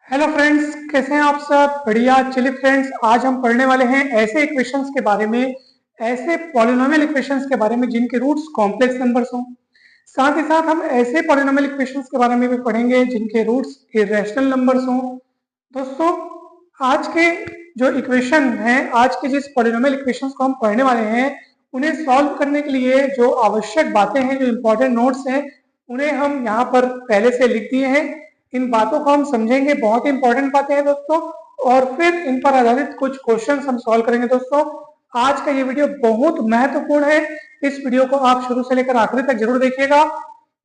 Hello friends, कैसे हैं आप सब? बढ़िया। चलिए फ्रेंड्स, आज हम पढ़ने वाले हैं ऐसे इक्वेशंस के बारे में, ऐसे पॉलिनोमियल इक्वेशंस के बारे में जिनके रूट्स कॉम्प्लेक्स नंबर्स हों। साथ ही साथ हम ऐसे पॉलिनोमियल इक्वेशंस के बारे में भी पढ़ेंगे जिनके रूट्स इरेशनल नंबर्स हों। दोस्तों, आज के जो इक्वेशन हैं, आज के जिस पॉलिनोमियल इक्वेशंस को हम पढ़ने वाले हैं, उन्हें सॉल्व करने के लिए जो आवश्यक बातें हैं, जो इंपॉर्टेंट नोट्स हैं, उन्हें हम यहाँ पर पहले से लिख दिए हैं। इन बातों को हम समझेंगे, बहुत ही इंपॉर्टेंट बातें हैं दोस्तों, और फिर इन पर आधारित कुछ क्वेश्चन हम सॉल्व करेंगे। दोस्तों, आज का ये वीडियो बहुत महत्वपूर्ण है। इस वीडियो को आप शुरू से लेकर आखिरी तक जरूर देखिएगा।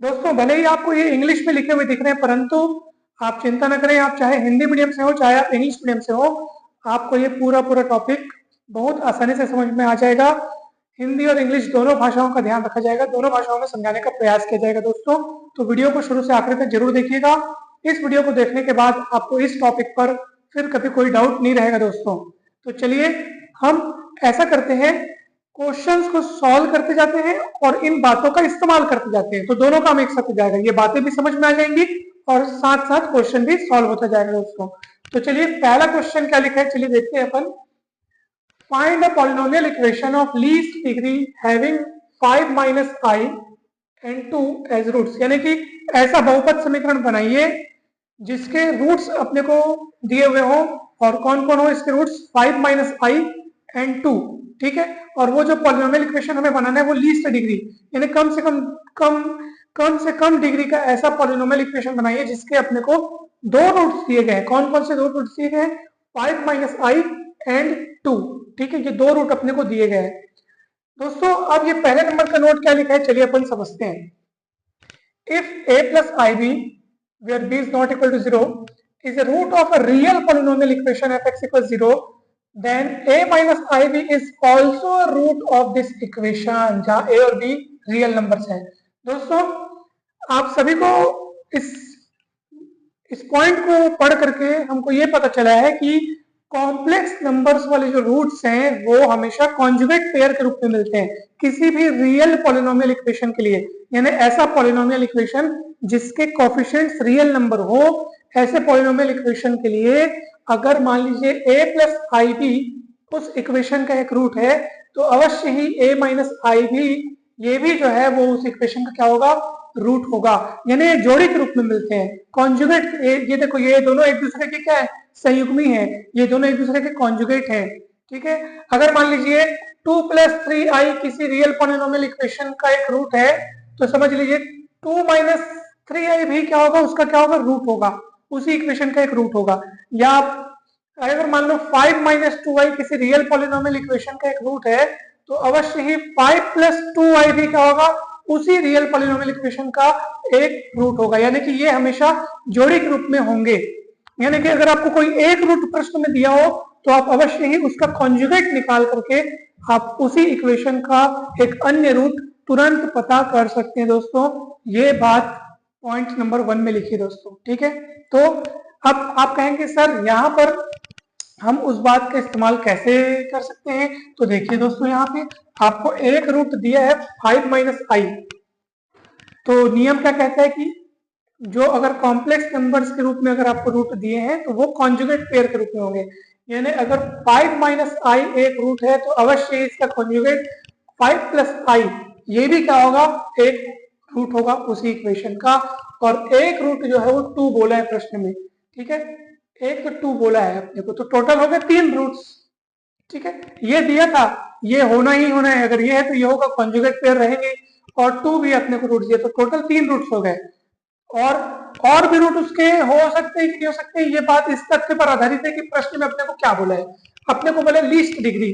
दोस्तों, भले ही आपको ये इंग्लिश में लिखे हुए दिख रहे हैं, परंतु आप चिंता न करें। आप चाहे हिंदी मीडियम से हो, चाहे आप इंग्लिश मीडियम से हो, आपको ये पूरा टॉपिक बहुत आसानी से समझ में आ जाएगा। हिंदी और इंग्लिश दोनों भाषाओं का ध्यान रखा जाएगा, दोनों भाषाओं में समझाने का प्रयास किया जाएगा। दोस्तों, तो वीडियो को शुरू से आखिरी तक जरूर देखिएगा। इस वीडियो को देखने के बाद आपको इस टॉपिक पर फिर कभी कोई डाउट नहीं रहेगा। दोस्तों, तो चलिए हम ऐसा करते हैं, क्वेश्चंस को सॉल्व करते जाते हैं और इन बातों का इस्तेमाल करते जाते हैं, तो दोनों काम एक साथ हो जाएगा। ये बातें भी समझ में आ जाएंगी और साथ साथ क्वेश्चन भी सॉल्व होता जाएगा। दोस्तों, तो चलिए पहला क्वेश्चन क्या लिखा है, चलिए देखते हैं अपन। Find a polynomial equation of least degree having 5 minus i and 2 as roots. यानी कि ऐसा बहुपद समीकरण बनाइए जिसके रूट्स अपने को दिए हुए हो, और कौन कौन हो इसके रूट्स? 5 minus i and 2। ठीक है, और वो जो पॉलिनोमियल इक्वेशन हमें बनाना है वो लीस्ट डिग्री, यानी कम से कम डिग्री का ऐसा पॉलिनोमियल इक्वेशन बनाइए जिसके अपने को दो रूट्स दिए गए हैं। कौन कौन से दो रूट्स दिए गए हैं? 5 माइनस आई एंड 2। ठीक है, ये दो रूट अपने को दिए गए हैं। दोस्तों, अब ये पहले नंबर का नोट क्या लिखा है, चलिए अपन समझते हैं। If a plus ib where b is not equal to 0 is a root of a real polynomial equation f(x) equals 0, then a minus ib is also a root of this equation, जहां a और b real numbers हैं। दोस्तों, आप सभी को इस इस point को पढ़ करके हमको ये पता चला है कि कॉम्प्लेक्स नंबर्स वाले जो रूट्स हैं वो हमेशा कॉन्जुगेट पेयर के रूप में मिलते हैं किसी भी रियल पॉलिनोमियल इक्वेशन के लिए। यानी ऐसा पॉलिनोमियल इक्वेशन जिसके कोफिशिएंट्स रियल नंबर हो, ऐसे पॉलिनोमियल इक्वेशन के लिए अगर मान लीजिए a प्लस आई बी उस इक्वेशन का एक रूट है, तो अवश्य ही a माइनस आई बी ये भी जो है वो उस इक्वेशन का क्या होगा? रूट होगा। यानी ये जोड़ी के रूप में मिलते हैं, कॉन्जुगेट। ये देखो, ये दोनों एक दूसरे के क्या है? संयुग्मी है। ये दोनों एक दूसरे के कॉन्जुगेट हैं। ठीक है, अगर मान लीजिए 2 प्लस 3i किसी रियल पॉलिनोमियल इक्वेशन का एक रूट है, तो समझ लीजिए 2 माइनस 3i भी क्या होगा? उसका क्या होगा? रूट होगा, उसी इक्वेशन का एक रूट होगा। या अगर मान लो 5 माइनस 2i किसी रियल पॉलिनोमियल इक्वेशन का एक रूट है, तो अवश्य ही 5 प्लस 2i भी क्या होगा? उसी रियल पॉलिनोमियल इक्वेशन का एक रूट होगा। यानी कि ये हमेशा जोड़ी के रूप में होंगे। यानी कि अगर आपको कोई एक रूट प्रश्न में दिया हो, तो आप अवश्य ही उसका कॉन्जुगेट निकाल करके आप उसी इक्वेशन का एक अन्य रूट तुरंत पता कर सकते हैं। दोस्तों, ये बात पॉइंट नंबर 1 में लिखी दोस्तों। ठीक है, तो अब आप कहेंगे सर यहाँ पर हम उस बात का इस्तेमाल कैसे कर सकते हैं? तो देखिए दोस्तों, यहाँ पे आपको एक रूट दिया है 5 माइनस आई। तो नियम क्या कहता है कि जो अगर कॉम्प्लेक्स नंबर्स के रूप में अगर आपको रूट दिए हैं, तो वो कॉन्जुगेट पेयर के रूप में होंगे। यानी अगर 5 माइनस आई एक रूट है, तो अवश्य इसका कॉन्जुगेट 5 प्लस आई ये भी क्या होगा? एक रूट होगा उसी इक्वेशन का। और एक रूट जो है वो 2 बोला है प्रश्न में। ठीक है, एक तो 2 बोला है अपने को, तो टोटल हो गए 3 रूट्स। ठीक है, ये दिया था, ये होना ही होना है। अगर ये है तो ये होगा, कॉन्जुगेट पेयर रहेंगे। और 2 भी अपने को रूट दिया, तो टोटल 3 रूट्स हो गए। और भी रूट उसके हो सकते हैं कि नहीं हो सकते हैं, ये बात इस तथ्य पर आधारित है कि प्रश्न में अपने को क्या बोला है। अपने को बोले लीस्ट डिग्री,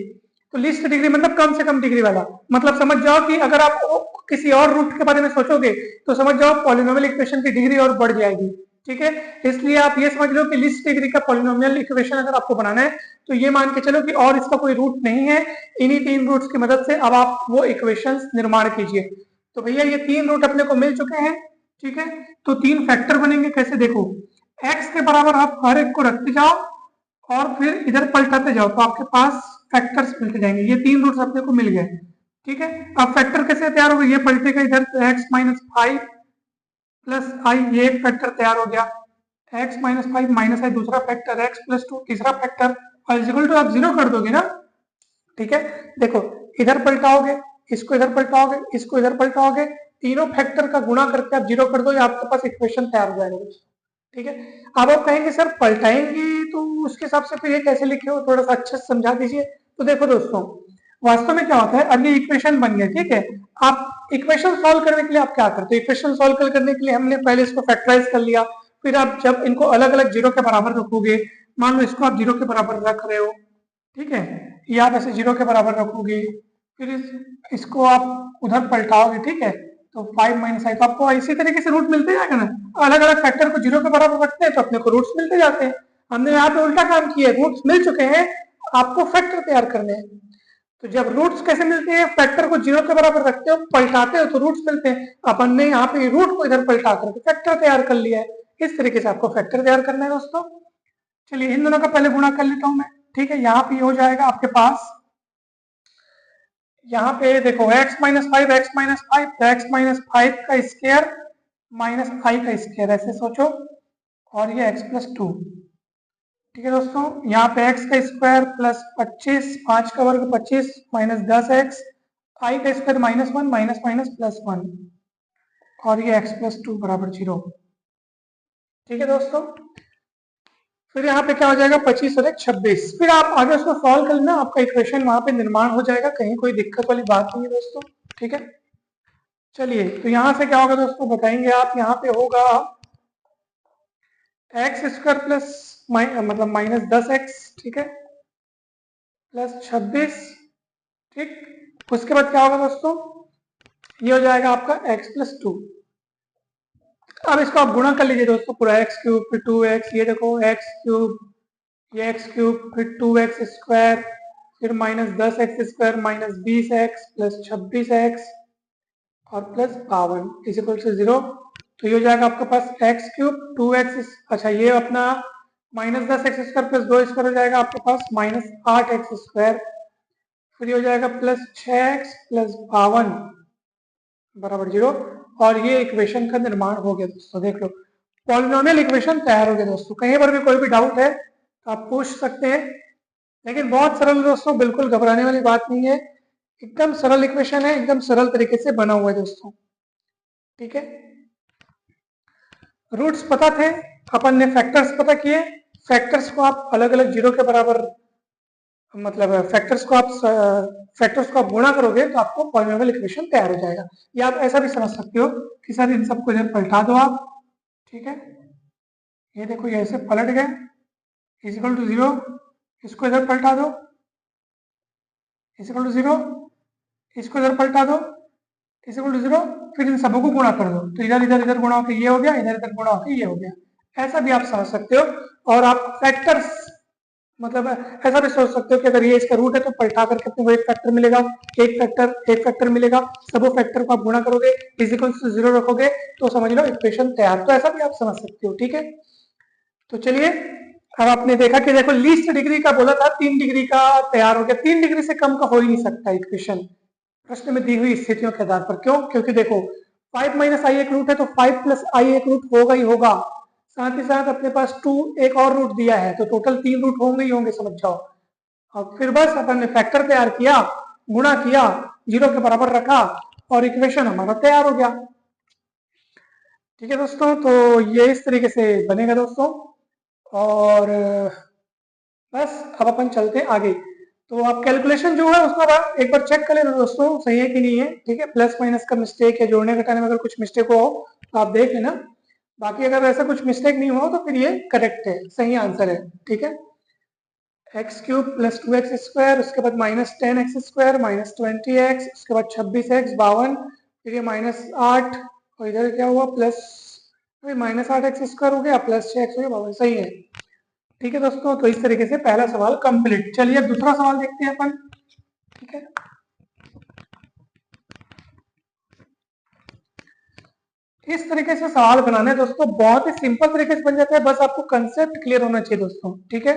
तो लीस्ट डिग्री मतलब कम से कम डिग्री वाला। मतलब समझ जाओ कि अगर आप किसी और रूट के बारे में सोचोगे, तो समझ जाओ पॉलिनोमियल इक्वेशन की डिग्री और बढ़ जाएगी। ठीक है, इसलिए आप ये समझ लो कि लीस्ट डिग्री का पॉलिनोमियल इक्वेशन अगर आपको बनाना है, तो ये मान के चलो कि और इसका कोई रूट नहीं है। इन्हीं 3 रूट्स की मदद से अब आप वो इक्वेशंस निर्माण कीजिए। तो भैया ये 3 रूट अपने को मिल चुके हैं। ठीक है, तो 3 फैक्टर बनेंगे। कैसे? देखो, x के बराबर आप हर एक को रखते जाओ और फिर इधर पलटाते जाओ, तो आपके पास फैक्टर्स मिलते जाएंगे। ये 3 रूट्स अपने को मिल गए। ठीक है, अब फैक्टर कैसे तैयार हो गए? ये पलटेगा इधर, तो x माइनस 5 प्लस आई, ये एक फैक्टर तैयार हो गया। एक्स माइनस 5 माइनस है दूसरा फैक्टर, एक्स प्लस 2 तीसरा फैक्टर, और इज इक्वल टू आप जीरो कर दोगे ना। ठीक है, देखो इधर पलटाओगे, इसको इधर पलटाओगे, इसको इधर पलटाओगे, तीनों फैक्टर का गुणा करके आप जीरो कर दो, ये आपके पास इक्वेशन तैयार हो जाएगा। ठीक है, अब आप कहेंगे सर पलटाएंगे तो उसके हिसाब से फिर ये कैसे लिखे हो, थोड़ा सा अच्छे से समझा दीजिए। तो देखो दोस्तों, वास्तव में क्या होता है, अब ये इक्वेशन बन गया, ठीक है, आप इक्वेशन सॉल्व करने के लिए आप क्या करते हो, इक्वेशन सॉल्व करने के लिए हमने पहले इसको फैक्टराइज कर लिया, फिर आप जब इनको अलग अलग जीरो के बराबर रखोगे, मान लो इसको आप जीरो के बराबर रख रहे हो, ठीक है, ये आप ऐसे जीरो के बराबर रखोगे, फिर इसको आप उधर पलटाओगे, ठीक है, तो 5 माइनस आई, तो आपको इसी तरीके से रूट मिलते जाएगा ना। अलग अलग फैक्टर को जीरो के बराबर रखते हैं तो अपने को रूट्स मिलते जाते हैं। हमने यहाँ पे उल्टा काम किया, रूट्स मिल चुके हैं, आपको फैक्टर तैयार करने हैं। तो जब रूट्स कैसे मिलते हैं, फैक्टर को जीरो के बराबर रखते हो, पलटाते हो तो रूट्स मिलते हैं। अपन ने यहाँ पे रूट को इधर पलटा करके फैक्टर तैयार कर लिया है। इस तरीके से आपको फैक्टर तैयार करना है दोस्तों। चलिए इन दोनों का पहले गुणा कर लेता हूं मैं, ठीक है, यहाँ पे हो जाएगा आपके पास, यहाँ पे देखो x माइनस 5 एक्स माइनस 5, तो एक्स माइनस 5 का स्क्वायर माइनस आई का स्क्वायर, ऐसे सोचो, और ये x प्लस 2। ठीक है दोस्तों, यहाँ पे x का स्क्वायर प्लस 25, 5 का वर्ग 25 माइनस 10x, आई का square minus 1 minus minus plus 1, और ये x प्लस 2 बराबर 0। ठीक है दोस्तों, फिर यहाँ पे क्या हो जाएगा, 25 और 1 26। फिर आप आगे उसको सॉल्व कर लेना, आपका इक्वेशन वहां पे निर्माण हो जाएगा, कहीं कोई दिक्कत वाली बात नहीं है दोस्तों। ठीक है, चलिए तो यहाँ से क्या होगा दोस्तों बताएंगे आप, यहाँ पे होगा एक्स स्क्वायर प्लस मतलब माइनस 10x, ठीक है, प्लस 26, ठीक, उसके बाद क्या होगा दोस्तों, ये हो जाएगा आपका x प्लस 2। अब इसको आप गुणा कर लीजिए दोस्तों, पूरा एक्स क्यूब फिर 2x, ये देखो एक्स क्यूब, ये एक्स क्यूब फिर 2x स्क्वायर, फिर minus 10x square minus 20x plus 26x और प्लस 52 इज इक्वल टू 0। तो ये हो जाएगा आपके पास एक्स क्यूब 2x, अच्छा ये अपना minus 10x square plus 2 square हो जाएगा आपके पास माइनस 8x स्क्वायर, फिर ये हो जाएगा प्लस 6x प्लस 52 बराबर 0। और ये इक्वेशन का निर्माण हो गया दोस्तों, देख लो पॉलिनोमियल इक्वेशन तैयार हो गया दोस्तों। कहीं पर भी कोई भी डाउट है तो आप पूछ सकते हैं, लेकिन बहुत सरल दोस्तों, बिल्कुल घबराने वाली बात नहीं है, एकदम सरल इक्वेशन है, एकदम सरल तरीके से बना हुआ है दोस्तों। ठीक है, रूट्स पता थे, अपन ने फैक्टर्स पता किए, फैक्टर्स को आप अलग अलग जीरो के बराबर, मतलब फैक्टर्स को आप गुणा करोगे तो आपको पॉलिनोमियल इक्वेशन तैयार हो जाएगा। या आप ऐसा भी समझ सकते हो कि सर इन सबको इधर पलटा दो आप, ठीक है, ये देखो ये ऐसे पलट गए, इजिकल टू 0, इसको इधर पलटा दो, इजिकल टू 0, इसको इधर पलटा दो, इजिकल टू 0, फिर इन सबों को गुणा कर दो, तो इधर इधर इधर गुणा होकर ये हो गया, इधर इधर गुणा होकर ये हो गया। ऐसा भी आप समझ सकते हो। और आप फैक्टर्स, मतलब ऐसा भी सोच सकते हो कि अगर ये इसका रूट है तो पलटा करके अपने को एक फैक्टर मिलेगा, एक फैक्टर मिलेगा, सबो फैक्टर को आप गुणा करोगे, इजिकल टू 0 रखोगे, तो समझ लो इक्वेशन तैयार। तो ऐसा भी आप समझ सकते हो। ठीक है, तो चलिए अब आपने देखा कि देखो लीस्ट डिग्री का बोला था, 3 डिग्री का तैयार हो गया, 3 डिग्री से कम का हो ही नहीं सकता इक्वेशन प्रश्न में दी हुई स्थितियों के आधार पर। क्यों, क्योंकि देखो 5 माइनस आई एक रूट है तो 5 प्लस आई एक रूट होगा ही होगा, साथ ही साथ अपने पास 2 एक और रूट दिया है, तो टोटल 3 रूट होंगे ही होंगे, समझ जाओ। और फिर बस अपन ने फैक्टर तैयार किया, गुणा किया, 0 के बराबर रखा और इक्वेशन हमारा तैयार हो गया। ठीक है दोस्तों, तो ये इस तरीके से बनेगा दोस्तों। और बस अब अपन चलते हैं आगे। तो आप कैलकुलेशन जो है उसको आप एक बार चेक कर लेना दोस्तों, सही है कि नहीं है। ठीक है, प्लस माइनस का मिस्टेक है, जोड़ने घटाने में अगर कुछ मिस्टेक हो तो आप देख लेना, बाकी अगर ऐसा कुछ मिस्टेक नहीं हो तो फिर ये करेक्ट है, सही आंसर है। ठीक है, x cube plus 2x square, उसके बाद minus 10x square minus 20x, उसके बाद 26x 52, फिर ये माइनस 8 और इधर क्या हुआ प्लस माइनस 8x स्क्वायर हो गया प्लस 6x हो गया 52, सही है। ठीक है दोस्तों, तो इस तरीके से पहला सवाल कंप्लीट। चलिए अब दूसरा सवाल देखते हैं अपन। ठीक है, इस तरीके से सवाल बनाना है दोस्तों, बहुत ही सिंपल तरीके से बन जाता है, बस आपको कंसेप्ट क्लियर होना चाहिए दोस्तों। ठीक है,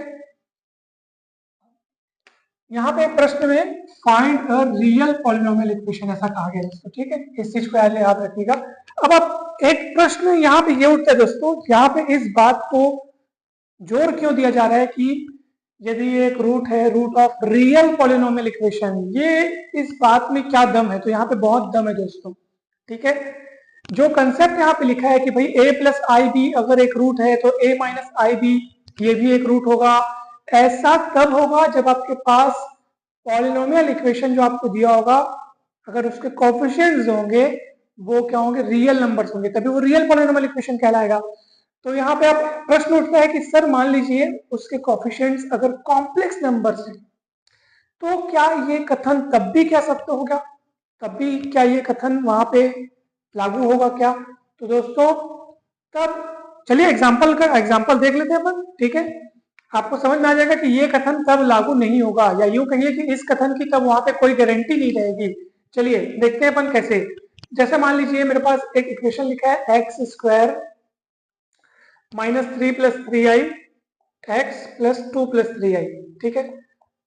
यहाँ पे प्रश्न में find a real polynomial equation ऐसा कहा गया दोस्तों। ठीक है, इस चीज को याद रखिएगा। अब आप एक प्रश्न यहाँ पे ये उठता है दोस्तों, यहाँ पे इस बात को जोर क्यों दिया जा रहा है कि यदि एक रूट है root of real polynomial equation, ये इस बात में क्या दम है? तो यहाँ पे बहुत दम है दोस्तों, ठीक है। जो कंसेप्ट यहाँ पे लिखा है कि भाई a प्लस आई बी अगर एक रूट है तो a माइनस आई बी ये भी एक रूट होगा। ऐसा तब होगा जब आपके पास पॉलिनोमियल इक्वेशन जो आपको दिया होगा, अगर उसके कोएफिशिएंट्स होंगे वो क्या होंगे? रियल नंबर्स होंगे, तभी वो रियल पॉलिनोमियल इक्वेशन कहलाएगा। तो यहाँ पे आप प्रश्न उठता है कि सर मान लीजिए उसके कोएफिशिएंट्स अगर कॉम्प्लेक्स नंबर्स हैं, तो क्या ये कथन तब भी कह सकते हो क्या? तब भी क्या ये कथन वहां पे लागू होगा क्या? तो दोस्तों तब चलिए एग्जांपल देख लेते हैं अपन, ठीक है। आपको समझ में आ जाएगा कि ये कथन तब लागू नहीं होगा, या यूं कहिए कि इस कथन की तब वहां पे कोई गारंटी नहीं रहेगी। चलिए देखते हैं अपन कैसे। जैसे मान लीजिए मेरे पास एक इक्वेशन लिखा है x square minus 3 plus 3i x plus 2 plus 3i, ठीक है।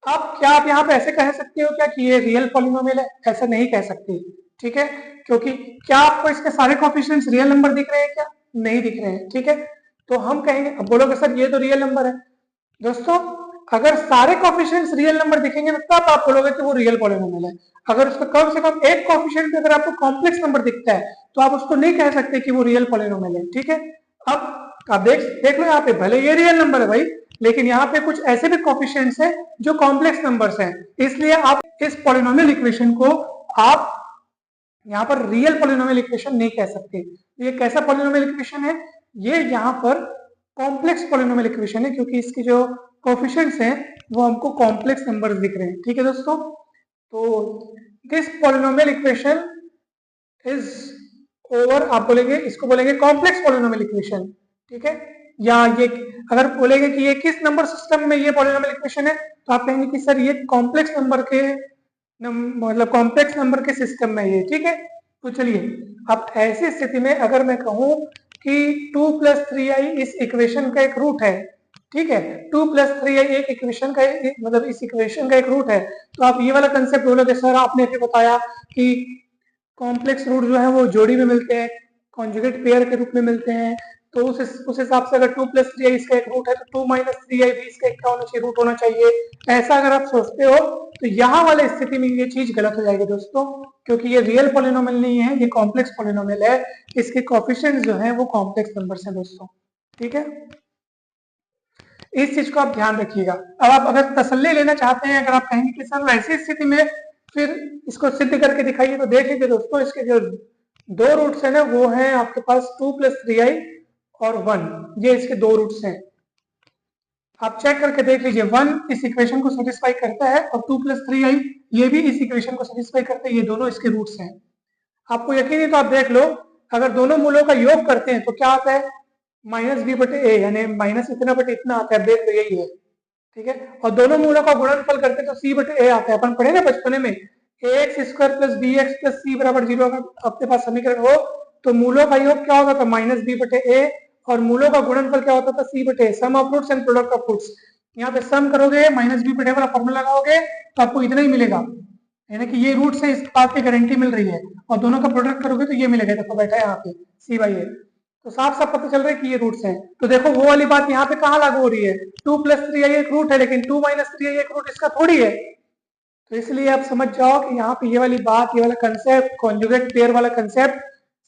अब क्या आप यहाँ पे ऐसे कह सकते हो क्या कि ये रियल पॉलिनोमियल है? ऐसा नहीं कह सकते, ठीक है, क्योंकि क्या आपको इसके सारे कोएफिशिएंट्स रियल नंबर दिख रहे हैं क्या? नहीं दिख रहे हैं, ठीक है। तो हम कहेंगे, अब बोलोगे सर ये तो रियल नंबर है। दोस्तों अगर सारे कोएफिशिएंट्स रियल नंबर दिखेंगे ना तब आप बोलोगे कि वो रियल पॉलिनोमियल है। अगर उसका कम से कम एक कोएफिशिएंट पे अगर आपको कॉम्प्लेक्स नंबर दिखता है तो आप उसको नहीं कह सकते कि वो रियल पॉलिनोमियल है, ठीक है। अब आप देख लो यहाँ पे, भले ये रियल नंबर है भाई, लेकिन यहाँ पे कुछ ऐसे भी कोएफिशिएंट्स हैं जो कॉम्प्लेक्स नंबर्स हैं, इसलिए आप इस पॉलिनोमियल इक्वेशन को आप यहाँ पर रियल पॉलिनोमियल इक्वेशन नहीं कह सकते। ये कैसा पॉलिनोमियल इक्वेशन है? ये यहाँ पर कॉम्प्लेक्स पॉलिनोमियल इक्वेशन है, क्योंकि इसकी जो कोएफिशिएंट्स हैं वो हमको कॉम्प्लेक्स नंबर्स दिख रहे हैं, ठीक है दोस्तों। तो this polynomial equation is over, आप बोलेंगे इसको बोलेंगे कॉम्प्लेक्स पॉलिनोमियल इक्वेशन, ठीक है। या ये अगर बोलेंगे कि ये किस नंबर सिस्टम में ये पॉलिनोमियल इक्वेशन है, तो आप कहेंगे कि सर ये कॉम्प्लेक्स नंबर के मतलब कॉम्प्लेक्स नंबर के सिस्टम में ये, ठीक है। तो चलिए अब ऐसी स्थिति में अगर मैं कहूं कि 2 प्लस 3i इस इक्वेशन का एक रूट है, ठीक है, 2 प्लस 3i एक इक्वेशन का मतलब इस इक्वेशन का एक रूट है, तो आप ये वाला कंसेप्ट बोलोगे सर आपने फिर बताया कि कॉम्प्लेक्स रूट जो है वो जोड़ी में मिलते हैं, कॉन्जुगेट पेयर के रूप में मिलते हैं। तो उस हिसाब से अगर 2 प्लस 3i इसका एक रूट है तो 2 माइनस 3i भी इसका एक क्या होना चाहिए? रूट होना चाहिए। ऐसा अगर आप सोचते हो तो यहाँ वाले स्थिति में ये चीज गलत हो जाएगी दोस्तों, क्योंकि ये रियल पॉलिनोमियल नहीं है, ये कॉम्प्लेक्स पॉलिनोमियल है। इसके कोएफिशिएंट्स जो है वो कॉम्प्लेक्स नंबर्स हैं दोस्तों, ठीक है। इस चीज को आप ध्यान रखिएगा। अब आप अगर तसल्ली लेना चाहते हैं, अगर आप कहेंगे कि सर ऐसी स्थिति में फिर इसको सिद्ध करके दिखाइए, तो देख लीजिए दोस्तों इसके जो दो रूट्स है ना वो है आपके पास 2 प्लस 3i और 1, ये इसके दो रूट्स हैं। आप चेक करके देख लीजिए, 1 इस इक्वेशन को सेटिस्फाई करता है और 2 प्लस 3i ये भी इस इक्वेशन को सेटिस्फाई करते हैं, ये दोनों इसके रूट्स हैं। आपको यकीन है तो आप देख लो, अगर दोनों मूलों का योग करते हैं तो क्या आता है? माइनस बी बटे ए, यानी माइनस इतना बटे इतना आता है, देख लो यही है, ठीक है। और दोनों मूलों का गुणनफल करते हैं तो सी बटे ए आता है। अपन पढ़े ना बचपने में, a x square plus b x plus c बराबर 0 अगर आपके पास समीकरण हो तो मूलों का योग क्या होता था? माइनस बी बटे ए, और मूलों का गुणनफल क्या होता था? सी बटे ए, sum of roots and product of roots. यहाँ पे सम करोगे माइनस बी बटे वाला फॉर्मूला लगाओगे तो आपको इतना ही मिलेगा, यानी कि ये रूट से इस बात की गारंटी मिल रही है, और दोनों का प्रोडक्ट करोगे तो ये मिलेगा, देखो बैठा है यहाँ पे सी बाई ए, तो साफ साफ पता चल रहा है कि ये रूट्स हैं। तो देखो वो वाली बात यहाँ पे कहाँ लागू हो रही है? 2 प्लस 3i एक रूट है, लेकिन 2 माइनस 3i एक रूट इसका थोड़ी है। तो इसलिए आप समझ जाओ कि यहाँ पे ये वाली बात, ये वाला कंसेप्ट, कॉन्जुगेट पेयर वाला कंसेप्ट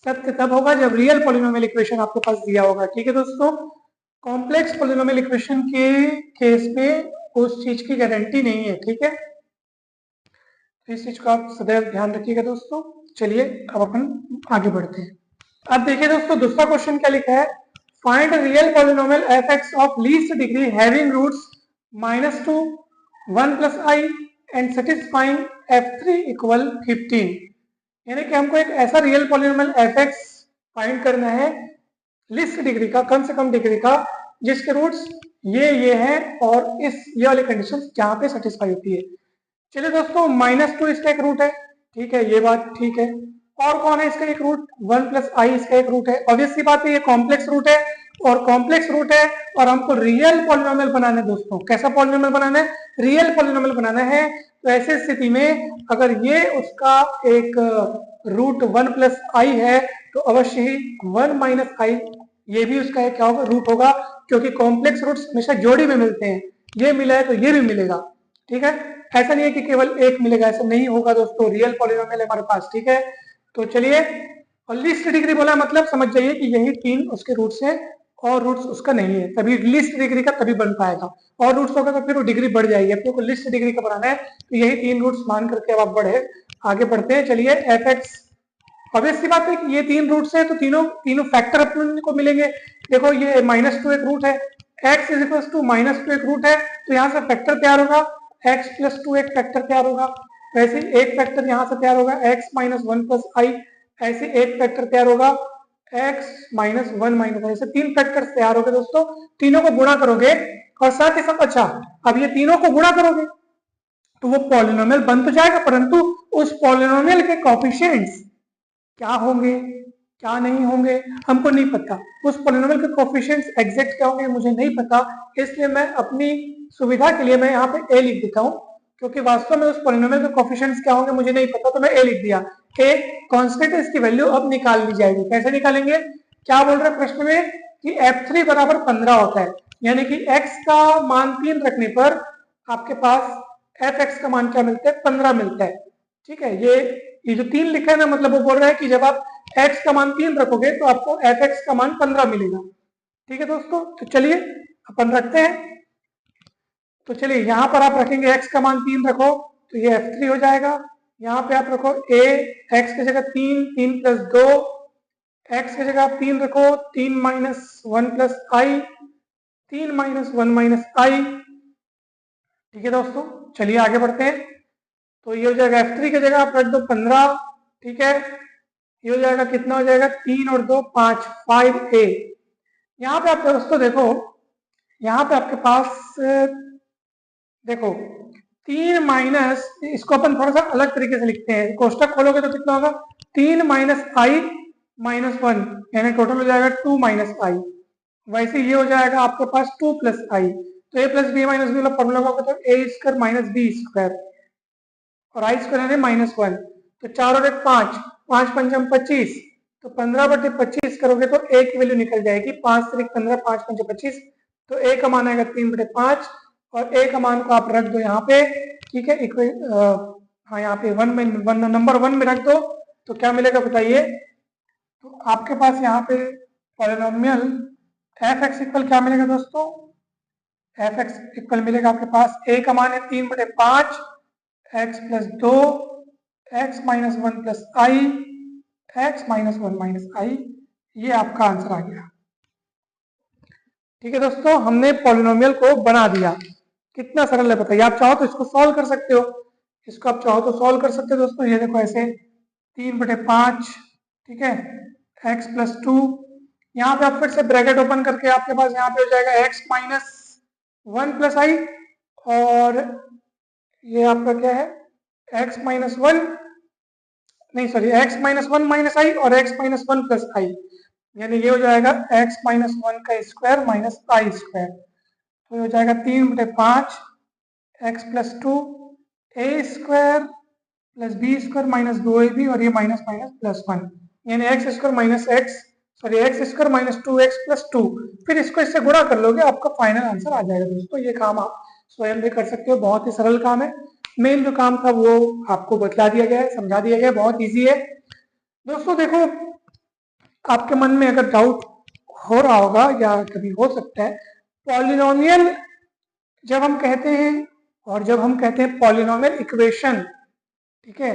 सत्य तब होगा जब रियल पॉलिनोमियल इक्वेशन आपके पास दिया होगा, ठीक है दोस्तों। कॉम्प्लेक्स पॉलिनोमियल इक्वेशन के केस में उस चीज की गारंटी नहीं है, ठीक है। इस चीज को आप सदैव ध्यान रखिएगा दोस्तों। चलिए अब अपन आगे बढ़ते हैं। अब देखिए दोस्तों दूसरा क्वेश्चन क्या लिखा है? Find real polynomial f x of least degree having roots -2, 1 plus i and satisfying f3 equal 15। यानी कि हमको एक ऐसा real polynomial f x find करना है लिस्ट डिग्री का, कम से कम डिग्री का, जिसके रूट्स ये हैं और इस ये वाली कंडीशन जहां पे सेटिस्फाई होती है। चलिए दोस्तों -2 इसका एक रूट है, ठीक है, ये बात ठीक है। और कौन है इसका एक रूट? 1 प्लस आई इसका एक रूट है। ऑब्वियस सी बात है ये कॉम्प्लेक्स रूट है, और कॉम्प्लेक्स रूट है और हमको रियल पॉलिनोमियल बनाना है दोस्तों। कैसा पॉलिनोमियल बनाना है? रियल पॉलिनोमियल बनाना है। तो ऐसी स्थिति में अगर ये उसका एक रूट 1 प्लस आई है तो अवश्य ही 1 माइनस आई ये भी उसका एक क्या होगा, रूट होगा, क्योंकि कॉम्प्लेक्स रूट्स हमेशा जोड़ी में मिलते हैं, ये मिला है तो ये भी मिलेगा। ठीक है, ऐसा नहीं है कि केवल एक मिलेगा, ऐसा नहीं होगा दोस्तों, रियल पॉलिनोमियल है हमारे पास। ठीक है, तो चलिए, और लीस्ट डिग्री बोला मतलब समझ जाइए कि यही 3 उसके रूट्स हैं और रूट्स उसका नहीं है, तभी लीस्ट डिग्री का तभी बन पाएगा, और रूट्स होगा तो फिर वो डिग्री बढ़ जाएगी। अपने को लिस्ट डिग्री का बनाना है, तो यही 3 रूट्स मान करके अब आप बढ़े आगे बढ़ते हैं। चलिए, एफ एक्स, ऑब्वियस सी बात है कि ये 3 रूट्स है तो तीनों फैक्टर अपने को मिलेंगे। देखो ये -2 एक रूट है, x इज इक्वल टू -2 एक रूट है, तो यहाँ से फैक्टर तैयार होगा, x प्लस 2 एक फैक्टर तैयार होगा, वैसे एक फैक्टर यहाँ से तैयार होगा x माइनस 1 प्लस आई, ऐसे एक फैक्टर तैयार होगा x माइनस 1 माइनस आई, ऐसे 3 फैक्टर्स तैयार हो गए दोस्तों। तीनों को गुणा करोगे और साथ ही साथ, अच्छा अब ये तीनों को गुणा करोगे तो वो पॉलिनोमियल बन तो जाएगा, परंतु उस पॉलिनोमियल के कोफिशिएंट्स क्या होंगे क्या नहीं होंगे हमको नहीं पता, उस पॉलिनोमियल के कोफिशिएंट्स एग्जैक्ट क्या होंगे मुझे नहीं पता, इसलिए मैं अपनी सुविधा के लिए मैं यहाँ पे ए लिख देता हूँ, क्योंकि वास्तव में उस पॉलिनोमियल के कोफिशिएंट्स क्या होंगे मुझे नहीं पता, तो मैं ए लिख दिया। ए कांस्टेंट है, इसकी वैल्यू अब निकाल ली जाएगी। कैसे निकालेंगे, क्या बोल रहे हैं प्रश्न में कि f3 बराबर 15 होता है, यानी कि x का मान 3 रखने पर आपके पास fx का मान क्या मिलता है, 15 मिलता है। ठीक है, ये जो 3 लिखा है ना, मतलब वो बोल रहा है कि जब आप x का मान 3 रखोगे तो आपको fx का मान 15 मिलेगा। ठीक है दोस्तों, तो चलिए अपन रखते हैं। तो चलिए यहाँ पर आप रखेंगे x का मान 3 रखो तो ये f3 हो जाएगा। यहाँ पे आप रखो a, x की जगह 3, 3 प्लस 2, x की जगह आप 3 रखो, 3 माइनस 1 प्लस आई, 3 माइनस 1 माइनस आई। ठीक है दोस्तों, चलिए आगे बढ़ते हैं। तो ये हो जाएगा f3 की जगह आप रख दो 15। ठीक है, ये हो जाएगा, कितना हो जाएगा, 3 और 2 5, 5a। यहाँ पे आप दोस्तों देखो, यहाँ पे आपके पास देखो 3 माइनस, इसको अपन थोड़ा सा अलग तरीके से लिखते हैं, कोष्टक खोलोगे तो कितना होगा, 3 माइनस आई माइनस 1, यानी टोटल हो जाएगा 2 माइनस आई। वैसे ये हो जाएगा आपके पास 2 प्लस आई, तो a plus b minus b वाला फॉर्मूला होगा तो a square minus b square, और आई स्क्वायर है -1, तो 4 और 1 5, 5 पंचम 25, तो 15/25 करोगे तो a की वैल्यू निकल जाएगी 5 3 15, 5 पंच 25, तो a का मान आएगा 3/5, और a का मान को आप रख दो यहाँ पे। ठीक है, हाँ यहाँ पे नंबर 1 में रख दो, तो क्या मिलेगा बताइए, तो आपके पास यहाँ पे पॉलिनोमियल एफ एक्स इक्वल क्या मिलेगा दोस्तों, एफ एक्स इक्वल मिलेगा आपके पास a का मान है 3/5 x plus 2 x minus 1 plus i, x minus 1 minus i, ये आपका आंसर आ गया। ठीक है दोस्तों, हमने पॉलिनोमियल को बना दिया, कितना सरल है बताइए। आप चाहो तो इसको सॉल्व कर सकते हो, इसको आप चाहो तो सॉल्व कर सकते हो दोस्तों। ये देखो ऐसे 3/5, ठीक है, x प्लस 2, यहाँ पे आप फिर से ब्रैकेट ओपन करके आपके पास यहाँ पे हो जाएगा x माइनस 1 प्लस आई, और ये आपका क्या है, x माइनस 1, नहीं सॉरी, x माइनस 1 माइनस आई और x माइनस 1 प्लस आई, यानी ये हो जाएगा x माइनस 1 का स्क्वायर माइनस आई स्क्वायर, तो ये हो जाएगा 3/5 x plus 2 a square plus b square minus 2ab, और ये माइनस माइनस प्लस 1, यानी x square minus x, sorry x square minus 2x plus 2, फिर इसको इससे गुणा कर लोगे, आपका फाइनल आंसर आ जाएगा दोस्तों। ये काम आप स्वयं भी कर सकते हो, बहुत ही सरल काम है। मेन जो काम था वो आपको बतला दिया गया है, समझा दिया गया है, बहुत इजी है दोस्तों। देखो आपके मन में अगर डाउट हो रहा होगा या कभी हो सकता है, पॉलिनोमियल जब हम कहते हैं और जब हम कहते हैं पॉलिनोमियल इक्वेशन, ठीक है,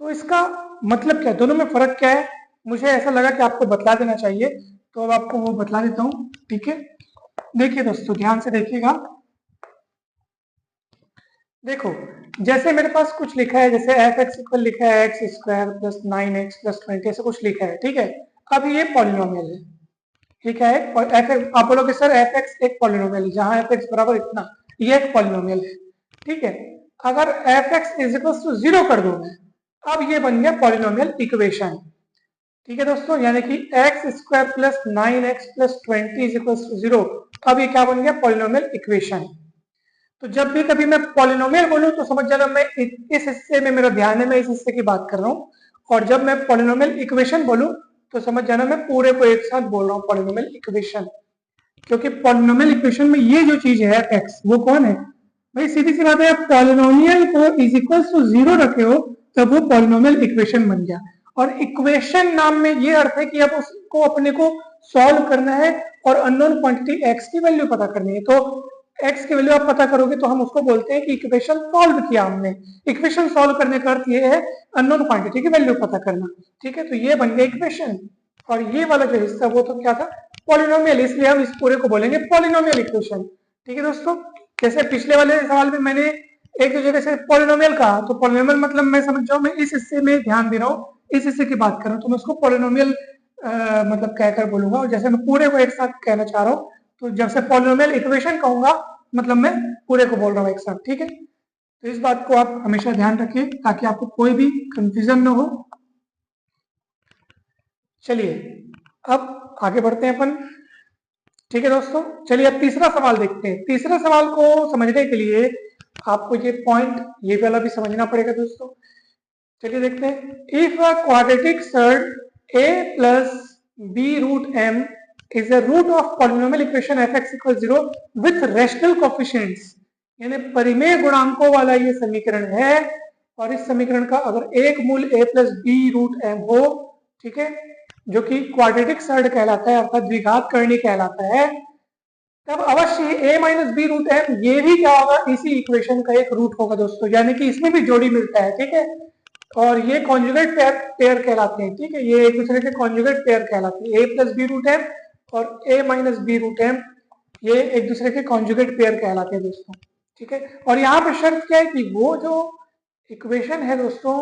तो इसका मतलब क्या है, दोनों में फर्क क्या है, मुझे ऐसा लगा कि आपको बतला देना चाहिए, तो अब आपको वो बतला देता हूँ। ठीक है, देखिए दोस्तों ध्यान से देखिएगा। देखो जैसे मेरे पास कुछ लिखा है, जैसे एफ एक्स इक्वल लिखा है x square plus 9x plus 20, ऐसे कुछ लिखा है। ठीक है, अब ये पॉलिनोमियल है, ठीक है, आप बोलोगे सर एफ एक्स एक पॉलिनोमियल है, जहां एफ एक्स बराबर इतना, ये एक पॉलिनोमियल है। ठीक है, अगर f x is equal to 0 कर दो मैं, अब ये बन गया पॉलिनोमियल इक्वेशन। ठीक है दोस्तों, यानी कि x square plus 9x plus 20 is equal to 0, अब ये क्या बन गया, पॉलिनोमियल इक्वेशन। तो जब भी कभी मैं पॉलिनोमियल बोलूं तो समझ जाना मैं इस हिस्से में मेरा ध्यान है, मैं इस हिस्से की बात कर रहा हूं, और जब मैं पॉलिनोमियल इक्वेशन बोलूं तो समझ जाना मैं पूरे को एक साथ बोल रहा हूँ पॉलिनोमियल इक्वेशन, क्योंकि पॉलिनोमियल इक्वेशन में ये जो चीज है एक्स, वो कौन है भाई? सीधी सी बात है, आप पॉलिनोमियल को इज इक्वल टू 0 रखे हो तब वो पॉलिनोमियल इक्वेशन बन गया। और इक्वेशन नाम में ये अर्थ है कि अब उसको अपने को सॉल्व करना है और अननोन क्वांटिटी एक्स की वैल्यू पता करनी है। तो एक्स की वैल्यू आप पता करोगे तो हम उसको बोलते हैं कि इक्वेशन सॉल्व किया हमने। इक्वेशन सॉल्व करने का अर्थ ये है अननोन क्वांटिटी की वैल्यू पता करना, ठीक है? तो ये बन गया इक्वेशन, और ये वाला जो हिस्सा वो तो क्या था? पॉलिनोमियल, इसलिए हम इस पूरे को बोलेंगे पॉलिनोमियल इक्वेशन, ठीक है दोस्तों? जैसे पिछले वाले सवाल में मैंने एक दो जगह से पॉलिनोमियल कहा, तो पॉलिनोमियल मतलब मैं समझ जाऊं, मैं इस हिस्से में ध्यान दे रहा हूँ, इस हिस्से की बात कर रहा हूँ, तो मैं उसको पॉलिनोमियल मतलब कहकर बोलूंगा। और जैसे मैं पूरे को एक साथ कहना चाह रहा हूँ, तो जब से पॉलिनोमियल इक्वेशन कहूंगा मतलब मैं पूरे को बोल रहा हूँ एक साथ, ठीक है? तो इस बात को आप हमेशा ध्यान रखिए ताकि आपको कोई भी कंफ्यूजन न हो। चलिए अब आगे बढ़ते हैं अपन, ठीक है दोस्तों? चलिए अब तीसरा सवाल देखते हैं। तीसरा सवाल को समझने के लिए आपको ये पॉइंट ये वाला भी समझना पड़ेगा दोस्तों। चलिए देखते हैं। If a quadratic surd a plus b root m is a root of polynomial equation f x equal 0 with rational coefficients, यानी परिमेय गुणांकों वाला ये समीकरण है, और इस समीकरण का अगर एक मूल a plus b root m हो, ठीक है, जो कि क्वाड्रेटिक सर्ड कहलाता है अर्थात द्विघात करणी कहलाता है, तब अवश्य a minus b root m ये भी क्या होगा? इसी इक्वेशन का एक रूट होगा दोस्तों, यानी कि इसमें भी जोड़ी मिलता है, ठीक है? और ये कॉन्जुगेट पेयर कहलाते हैं, ठीक है? ये एक दूसरे के कॉन्जुगेट पेयर कहलाते हैं, a plus b root m और a minus b root m, ये एक दूसरे के कॉन्जुगेट पेयर कहलाते हैं दोस्तों, ठीक है? और यहाँ पे शर्त क्या है कि वो जो इक्वेशन है दोस्तों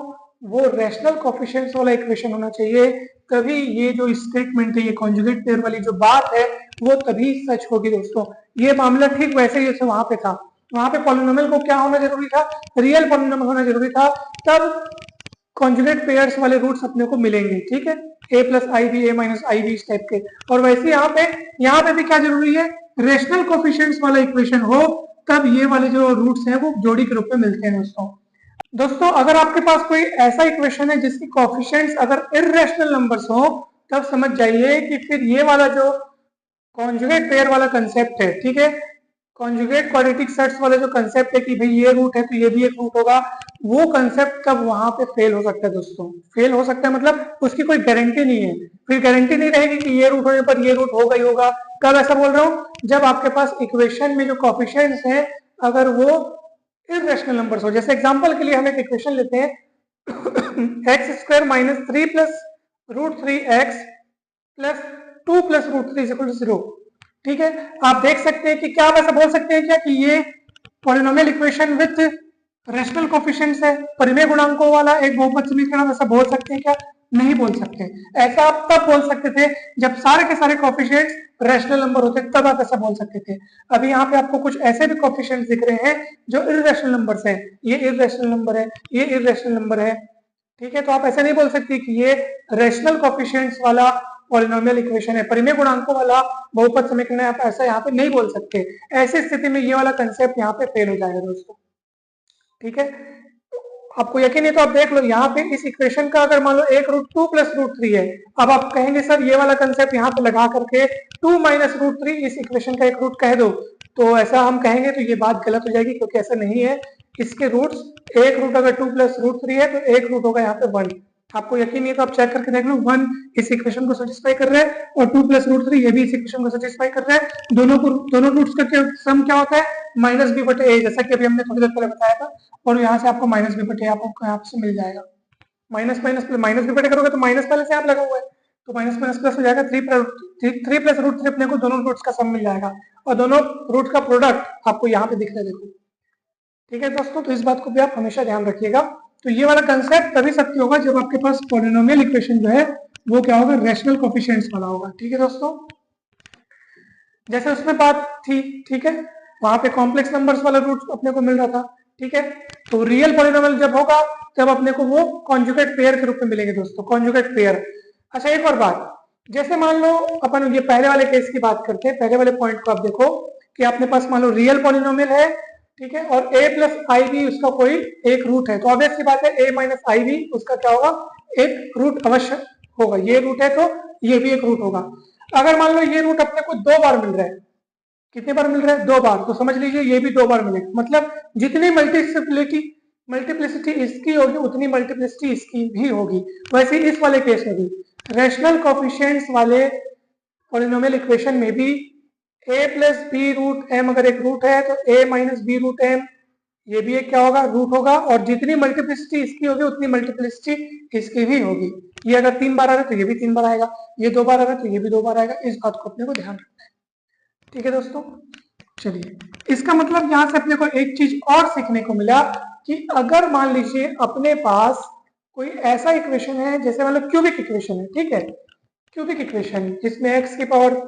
वो रैशनल कोफिशिएंट्स वाला इक्वेशन होना चाहिए, तभी ये जो स्टेटमेंट है, ये कॉन्जुगेट पेयर वाली जो बात है वो तभी सच होगी दोस्तों। ये मामला ठीक वैसे ही जैसे वहां पे था, वहां पे पॉलिनोमियल को क्या होना जरूरी था? रियल पॉलिनोमियल होना जरूरी था, तब कॉन्जुगेट पेयर्स वाले रूट्स अपने को मिलेंगे, ठीक है? a plus i b, a minus i b, इस टाइप के। और वैसे यहाँ पे भी क्या जरूरी है? रेशनल कोफिशिएंट्स वाला इक्वेशन हो, तब ये वाले जो रूट्स हैं वो जोड़ी के रूप में मिलते हैं दोस्तों। दोस्तों अगर आपके पास कोई ऐसा इक्वेशन है जिसकी कोफिशिएंट्स अगर इररेशनल नंबर्स हो, तब समझ जाइए कि फिर ये वाला जो कॉन्जुगेट पेयर वाला कंसेप्ट है, ठीक है, कॉन्जुगेट क्वाड्रेटिक सेट्स वाला जो कंसेप्ट है कि भाई ये रूट है तो ये भी एक रूट होगा, वो कंसेप्ट तब वहां पे फेल हो सकता है दोस्तों। फेल हो सकता है मतलब उसकी कोई गारंटी नहीं है, फिर गारंटी नहीं रहेगी कि ये रूट होने पर ये रूट होगा ही होगा। कब ऐसा बोल रहा हूँ? जब आपके पास इक्वेशन में जो कोफिशिएंट्स हैं अगर वो इररेशनल नंबर्स हो। जैसे एग्जांपल के लिए हम एक इक्वेशन लेते हैं x square minus 3 plus root 3 x plus 2 plus root 3 equal to 0, ठीक है? आप देख सकते हैं कि क्या आप ऐसा बोल सकते हैं क्या कि ये polynomial equation with rational coefficients है, परिमेय गुणांकों वाला एक बहुपद समीकरण, ऐसा बोल सकते हैं क्या? नहीं बोल सकते। ऐसा आप तब बोल सकते थे जब सारे के सारे कोफिशिएंट्स रैशनल नंबर होते, तब आप ऐसा बोल सकते थे। अभी यहाँ पे आपको कुछ ऐसे भी कोफिशिएंट्स दिख रहे हैं जो इररेशनल नंबर्स हैं, ये इररेशनल नंबर है, ये इररेशनल नंबर है, ठीक है? तो आप ऐसा नहीं बोल सकते कि ये रैशनल कोफिशिएंट्स वाला पॉलिनोमियल इक्वेशन है, परिमेय गुणांकों वाला बहुपद समीकरण है, आप ऐसा यहाँ पे नहीं बोल सकते। ऐसी स्थिति में ये वाला कंसेप्ट यहाँ पे फेल हो जाएगा दोस्तों, ठीक है? आपको यकीन है तो आप देख लो, यहाँ पे इस इक्वेशन का अगर मान लो एक रूट 2 प्लस रूट 3 है, अब आप कहेंगे सर ये वाला कंसेप्ट यहाँ पे लगा करके 2 माइनस रूट 3 इस इक्वेशन का एक रूट कह दो, तो ऐसा हम कहेंगे तो ये बात गलत हो जाएगी, क्योंकि ऐसा नहीं है। इसके रूट्स एक रूट अगर 2 प्लस रूट 3 है तो एक रूट होगा यहाँ पे 1। आपको यकीन नहीं है तो आप चेक करके देख लो, 1 इस इक्वेशन को सेटिस्फाई कर रहा है और 2 प्लस रूट 3 ये भी इस इक्वेशन को सेटिस्फाई कर रहा है। दोनों रूट्स का सम क्या होता है? माइनस बी बटे ए, जैसा कि अभी हमने थोड़ी देर पहले बताया था। और यहाँ से आपको माइनस बी बटे आपको यहाँ से मिल जाएगा। माइनस माइनस माइनस बी बटे करोगे तो माइनस पहले से आप लगा हुआ है, तो माइनस माइनस प्लस हो जाएगा, 3 प्लस रूट 3 अपने को दोनों रूट्स का सम मिल जाएगा, और दोनों रूट का प्रोडक्ट आपको यहाँ पे दिख रहा है, देखो, ठीक है दोस्तों? तो इस बात को भी आप हमेशा ध्यान रखिएगा। तो ये वाला कंसेप्ट तभी सत्य होगा जब आपके पास पॉलिनोमियल इक्वेशन जो है वो क्या होगा? रैशनल कोफिशिएंट्स वाला होगा, ठीक है दोस्तों? जैसे उसमें बात थी, ठीक है, वहां पे कॉम्प्लेक्स नंबर्स वाला रूट अपने को मिल रहा था, ठीक है? तो रियल पॉलिनोमियल जब होगा तब अपने को वो कॉन्जुगेट पेयर के रूप में मिलेंगे दोस्तों, कॉन्जुगेट पेयर। अच्छा एक और बात, जैसे मान लो अपन ये पहले वाले केस की बात करते हैं, पहले वाले पॉइंट को आप देखो कि अपने पास मान लो रियल पॉलिनोमियल है, ठीक है, और a प्लस आई बी उसका कोई एक रूट है, तो ऑब्वियस सी बात है a माइनस आई बी उसका क्या होगा? एक रूट अवश्य होगा। ये रूट है तो ये भी एक रूट होगा। अगर मान लो ये रूट अपने को 2 बार मिल रहा है, कितने बार मिल रहा है? 2 बार, तो समझ लीजिए ये भी 2 बार मिलेगा। मतलब जितनी मल्टीप्लिसिटी मल्टीप्लिसिटी इसकी होगी उतनी मल्टीप्लिसिटी इसकी भी होगी। वैसे इस वाले केस में भी रैशनल कोफिशिएंट्स वाले पॉलिनोमियल इक्वेशन में भी a plus b root m अगर एक रूट है तो a minus b root m ये भी एक क्या होगा? रूट होगा। और जितनी मल्टीप्लिसिटी इसकी होगी उतनी मल्टीप्लिसिटी इसकी भी होगी। ये अगर 3 बार आ रहा है तो ये भी 3 बार आएगा, ये 2 बार आ रहा है तो ये भी 2 बार आएगा। इस बात को अपने को ध्यान रखना है। ठीक है दोस्तों, चलिए इसका मतलब यहां से अपने को एक चीज और सीखने को मिला कि अगर मान लीजिए अपने पास कोई ऐसा इक्वेशन है, जैसे मतलब क्यूबिक इक्वेशन है, ठीक है, क्यूबिक इक्वेशन जिसमें x की पावर